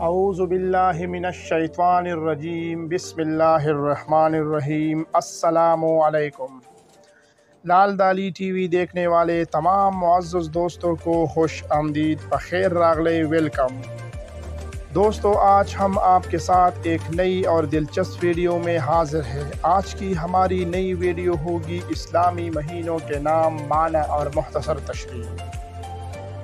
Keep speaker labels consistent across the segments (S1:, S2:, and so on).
S1: اعوذ باللہ من الشیطان الرجیم بسم اللہ الرحمن الرحیم۔ السلام علیکم۔ لال دالی ٹی وی دیکھنے والے تمام معزز دوستوں کو خوش آمدید، بخیر راغلے، ویلکم۔ دوستو، آج ہم آپ کے ساتھ ایک نئی اور دلچسپ ویڈیو میں حاضر ہیں۔ آج کی ہماری نئی ویڈیو ہوگی اسلامی مہینوں کے نام، معنی اور مختصر تشریح۔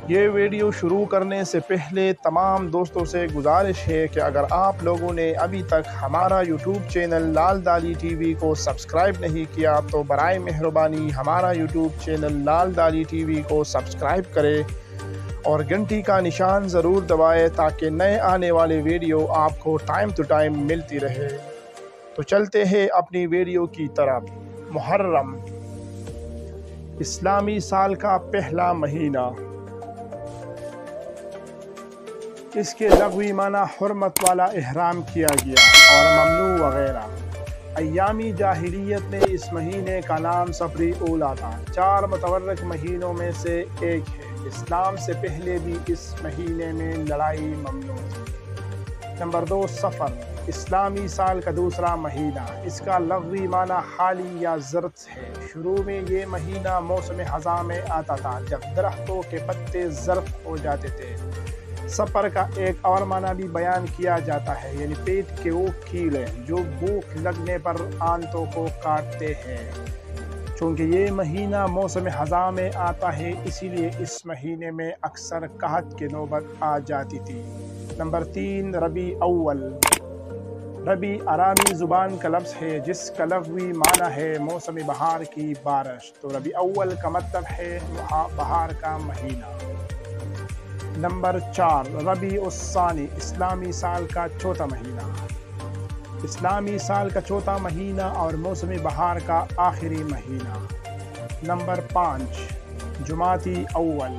S1: یہ ویڈیو شروع کرنے سے پہلے تمام دوستوں سے گزارش ہے کہ اگر آپ لوگوں نے ابھی تک ہمارا یوٹیوب چینل لال دالی ٹی وی کو سبسکرائب نہیں کیا تو برائے مہربانی ہمارا یوٹیوب چینل لال دالی ٹی وی کو سبسکرائب کرے اور گھنٹی کا نشان ضرور دبائے تاکہ نئے آنے والے ویڈیو آپ کو ٹائم ٹو ٹائم ملتی رہے۔ تو چلتے ہیں اپنی ویڈیو کی طرف۔ محرم، اسلامی سال کا پہلا مہینہ۔ اس کے لغوی معنی حرمت والا احرام کیا گیا اور ممنوع وغیرہ۔ ایامی جاہلیت میں اس مہینے کا نام صفری اولا تھا، 4 متورک مہینوں میں سے ایک ہے۔ اسلام سے پہلے بھی اس مہینے میں لڑائی ممنوع تھی۔ نمبر 2، صفر، اسلامی سال کا دوسرا مہینہ۔ اس کا لغوی معنی حالی یا زرد ہے۔ شروع میں یہ مہینہ موسم خزاں میں آتا تھا جب درختوں کے پتے زرد ہو جاتے تھے۔ سفر کا ایک اور معنی بھی بیان کیا جاتا ہے، یعنی پیٹ کے وہ کیڑے جو بھوک لگنے پر آنتوں کو کاٹتے ہیں۔ چونکہ یہ مہینہ موسم خزاں میں آتا ہے، اسی لیے اس مہینے میں اکثر قحط کی نوبت آ جاتی تھی۔ نمبر 3، ربیع اول۔ ربیع عربی زبان کا لفظ ہے جس کا لغوی معنی ہے موسم بہار کی بارش، تو ربیع اول کا مطلب ہے بہار کا مہینہ۔ نمبر 4، ربیع الثانی، اسلامی سال کا چوتھا مہینہ۔ اسلامی سال کا چوتھا مہینہ اور موسم بہار کا آخری مہینہ۔ نمبر 5، جمادی اول۔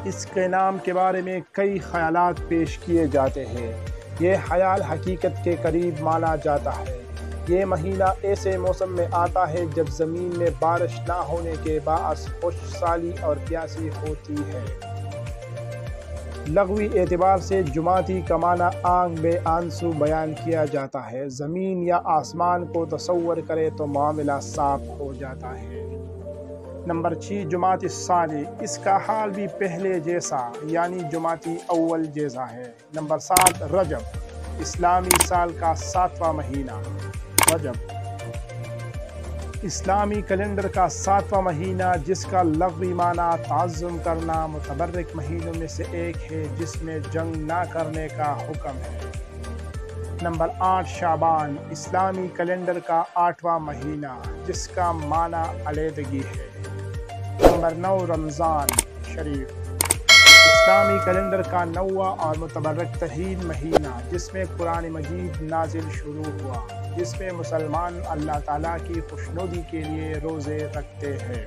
S1: اس کے نام کے بارے میں کئی خیالات پیش کیے جاتے ہیں۔ یہ خیال حقیقت کے قریب مانا جاتا ہے۔ یہ مہینہ ایسے موسم میں آتا ہے جب زمین میں بارش نہ ہونے کے باعث خشک سالی اور پیاسی ہوتی ہے۔ لغوی اعتبار سے جمادی کا معنی آنکھ بے آنسو بیان کیا جاتا ہے۔ زمین یا آسمان کو تصور کرے تو معاملہ صاف ہو جاتا ہے۔ نمبر 6، جمادی الثانی۔ اس کا حال بھی پہلے جیسا یعنی جمادی اول جیسا ہے۔ نمبر 7، رجب، اسلامی سال کا 7واں مہینہ۔ رجب اسلامی کیلنڈر کا 7واں مہینہ جس کا لغوی معنی تعظم کرنا، متبرک مہینوں میں سے ایک ہے جس میں جنگ نہ کرنے کا حکم ہے۔ نمبر 8، شعبان، اسلامی کیلنڈر کا 8واں مہینہ جس کا معنی علیحدگی ہے۔ نمبر 9، رمضان شریف، اسلامی کیلنڈر کا 9واں اور متبرک ترین مہینہ جس میں قرآن مجید نازل شروع ہوا، جس میں مسلمان اللہ تعالیٰ کی خوشنودی کے لیے روزے رکھتے ہیں۔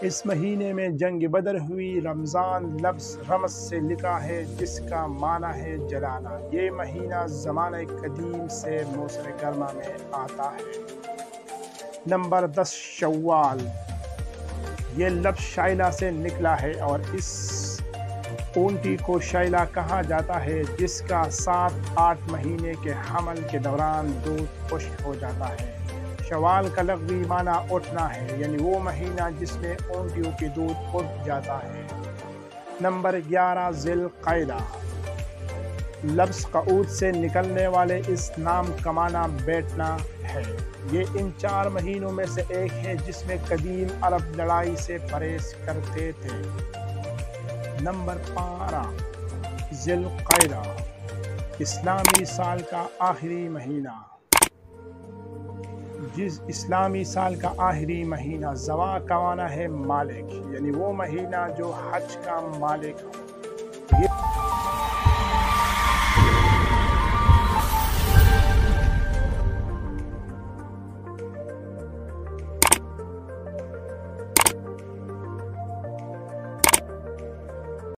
S1: اس مہینے میں جنگ بدر ہوئی۔ رمضان لفظ رمض سے لکھا ہے جس کا معنی ہے جلانا۔ یہ مہینہ زمانہ قدیم سے موسم گرما میں آتا ہے۔ نمبر 10، شوال، یہ لفظ شائلہ سے نکلا ہے اور اس اونٹی کو شائلہ کہا جاتا ہے جس کا 7-8 مہینے کے حمل کے دوران دودھ خشک ہو جاتا ہے۔ شوال کا لغوی معنی اٹھنا ہے، یعنی وہ مہینہ جس میں اونٹیوں کی دودھ اٹھ جاتا ہے۔ نمبر 11، ذی القعدہ، لفظ قعود سے نکلنے والے اس نام کا معنی بیٹھنا ہے۔ یہ ان 4 مہینوں میں سے ایک ہے جس میں قدیم عرب لڑائی سے پرہیز کرتے تھے۔ نمبر 12، ذی القعدہ، اسلامی سال کا آخری مہینہ۔ جس اسلامی سال کا آخری مہینہ ذوا کا معنی ہے مالک، یعنی وہ مہینہ جو حج کا مالک ہو۔